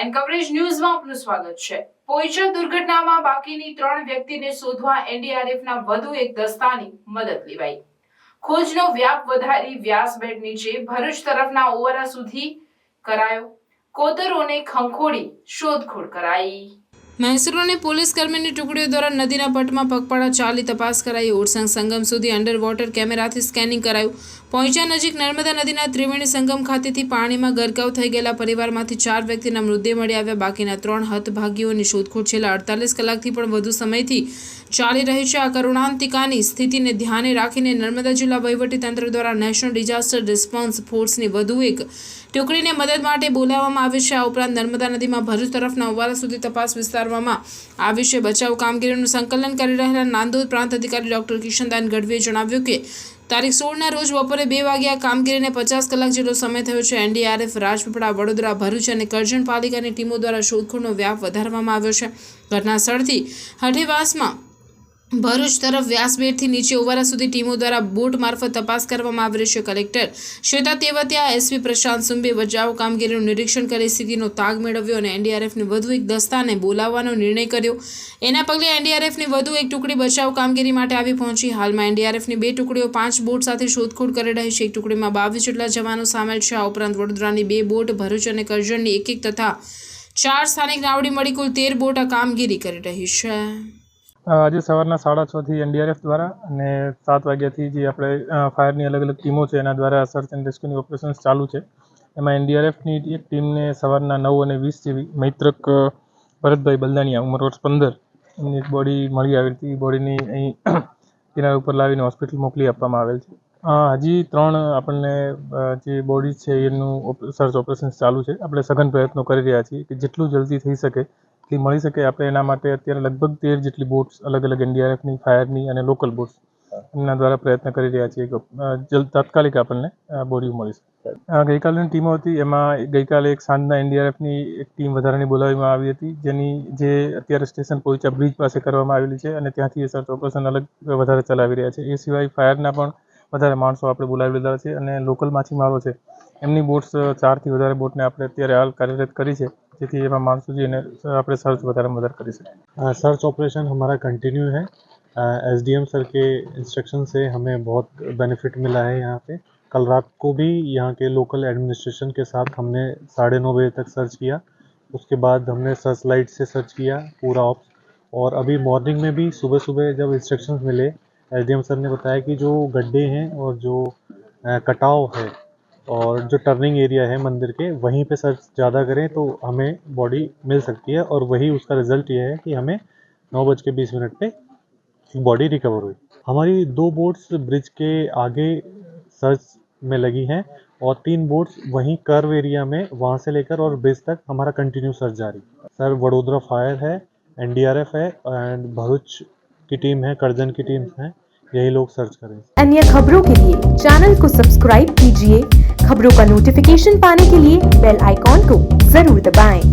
And coverage ન્યૂઝમાં આપનું સ્વાગત છે। પોઈચા દુર્ઘટનામાં બાકીની 3 વ્યક્તિને શોધવા એનડીઆરએફના વધુ એક દસ્તાની મદદ લેવાઈ। ખોજનો વ્યાપ વધારી વ્યાસબેટ નીચે ભરૂચ તરફના ઓવરા સુધી કરાયો। કોતરોને ખંખોળી શોધખોળ કરાઈ। મહેસૂલની પોલીસ કર્મીની ટુકડીઓ દ્વારા નદીના પટમાં પગપાળા ચાલી તપાસ કરાઈ। ઓરસંગ સંગમ સુધી અંડર વોટર કેમેરાથી સ્કેનિંગ કરાયું। પોઈચા નજીક નર્મદા નદીના ત્રિવેણી સંગમ ખાતેથી પાણીમાં ગરકાવ થઈ ગયેલા પરિવારમાંથી 4 વ્યક્તિના મૃતદેહ મળી આવ્યા। બાકીના 3 હતભાગીઓની શોધખોળ છેલ્લા 48 કલાકથી પણ વધુ સમયથી ચાલી રહી છે। આ કરુણાંતિકાની સ્થિતિને ધ્યાને રાખીને નર્મદા જિલ્લા વહીવટીતંત્ર દ્વારા નેશનલ ડિઝાસ્ટર રિસ્પોન્સ ફોર્સની વધુ એક ટુકડીને મદદ માટે બોલાવવામાં આવી છે। આ ઉપરાંત નર્મદા નદીમાં ભરૂચ તરફના ઓવારા સુધી તપાસ વિસ્તારવામાં આવી છે। બચાવ કામગીરીનું સંકલન કરી રહેલા નાંદોદ પ્રાંત અધિકારી ડોક્ટર કિશનદાન ગઢવીએ જણાવ્યું કે તારીખ 16ના રોજ બપોરે 2 વાગ્યે આ કામગીરીને 50 કલાક જેટલો સમય થયો છે। એનડીઆરએફ, રાજપીપળા, વડોદરા, ભરૂચ અને કરજણ પાલિકાની ટીમો દ્વારા શોધખોળનો વ્યાપ વધારવામાં આવ્યો છે। ઘટના સ્થળથી હઠીવાસમાં ભરૂચ તરફ વ્યાસબેટથી નીચે ઓવારા સુધી ટીમો દ્વારા બોટ મારફત તપાસ કરવામાં આવી રહી છે। કલેક્ટર શ્વેતા તેવતિયા, એસપી પ્રશાંત સુંબે બચાવ કામગીરીનું નિરીક્ષણ કરી સ્થિતિનો તાગ મેળવ્યો અને એનડીઆરએફની વધુ એક દસ્તાને બોલાવવાનો નિર્ણય કર્યો। એના પગલે એનડીઆરએફની વધુ એક ટુકડી બચાવ કામગીરી માટે આવી પહોંચી। હાલમાં એનડીઆરએફની 2 ટુકડીઓ 5 બોટ સાથે શોધખોળ કરી રહી છે। એક ટુકડીમાં 22 જેટલા જવાનો સામેલ છે। આ ઉપરાંત વડોદરાની 2 બોટ, ભરૂચ અને કરજણની 1 તથા 4 સ્થાનિક નાવડી મળી કુલ 13 બોટ આ કામગીરી કરી રહી છે। આજે સવારના 6:30થી એનડીઆરએફ દ્વારા અને 7 વાગ્યાથી જે આપણે ફાયરની અલગ અલગ ટીમો છે એના દ્વારા સર્ચ એન્ડ રેસ્ક્યુની ઓપરેશન્સ ચાલુ છે। એમાં એનડીઆરએફની એક ટીમને સવારના 9:20 જેવી મૈત્રક ભરતભાઈ બલદાણિયા, ઉંમર વર્ષ 15, એમની એક બોડી મળી આવી હતી। બોડીની અહીં કિનારા ઉપર લાવીને હોસ્પિટલ મોકલી આપવામાં આવેલ છે। હજી 3 આપણને જે બોડી છે એનું સર્ચ ઓપરેશન્સ ચાલુ છે। આપણે સઘન પ્રયત્નો કરી રહ્યા છીએ કે જેટલું જલ્દી થઈ શકે એટલી મળી શકે। આપણે એના માટે અત્યારે લગભગ 13 જેટલી બોટ્સ અલગ અલગ એનડીઆરએફની, ફાયરની અને લોકલ બોટ્સ એમના દ્વારા પ્રયત્ન કરી રહ્યા છીએ કે તાત્કાલિક આપણને બોડી મળી શકે। ગઈકાલની ટીમો હતી એમાં ગઈકાલે એક સાંજના એનડીઆરએફની એક ટીમ વધારાની બોલાવવામાં આવી હતી જે અત્યારે સ્ટેશન પોઈચા બ્રિજ પાસે કરવામાં આવેલી છે અને ત્યાંથી એ સર્ચ ઓપરેશન અલગ વધારે ચલાવી રહ્યા છે। એ સિવાય ફાયરના પણ વધારે માણસો આપણે બોલાવી લીધા છે અને લોકલ માછીમારો છે એમની બોટ્સ 4 થી વધારે બોટને આપણે અત્યારે હાલ કાર્યરત કરી છે જેથી એમાં मानसू जी ने अपने सर्च मदद करी सकें। सर्च ऑपरेशन हमारा कंटिन्यू है। एसडीएम सर के इंस्ट्रक्शन से हमें बहुत बेनिफिट मिला है। यहाँ पे कल रात को भी यहाँ के लोकल एडमिनिस्ट्रेशन के साथ हमने 9:30 बजे तक सर्च किया। उसके बाद हमने सर्च लाइट से सर्च किया पूरा ऑप्स। और अभी मॉर्निंग में भी सुबह सुबह जब इंस्ट्रक्शंस मिले, एसडीएम सर ने बताया कि जो गड्ढे हैं और जो कटाव है और जो टर्निंग एरिया है मंदिर के, वहीं पे सर्च ज़्यादा करें तो हमें बॉडी मिल सकती है। और वही उसका रिजल्ट ये है कि हमें 9:20 पे बॉडी रिकवर हुई। हमारी 2 बोट्स ब्रिज के आगे सर्च में लगी हैं और 3 बोट्स वहीं कर्व एरिया में वहाँ से लेकर और ब्रिज तक हमारा कंटिन्यू सर्च जारी। सर वडोदरा फायर है, एनडीआरएफ है एंड भरूच की टीम है, करजन की टीम है, यही लोग सर्च करें। अन्य खबरों के लिए चैनल को सब्सक्राइब कीजिए। खबरों का नोटिफिकेशन पाने के लिए बेल आइकॉन को जरूर दबाएं।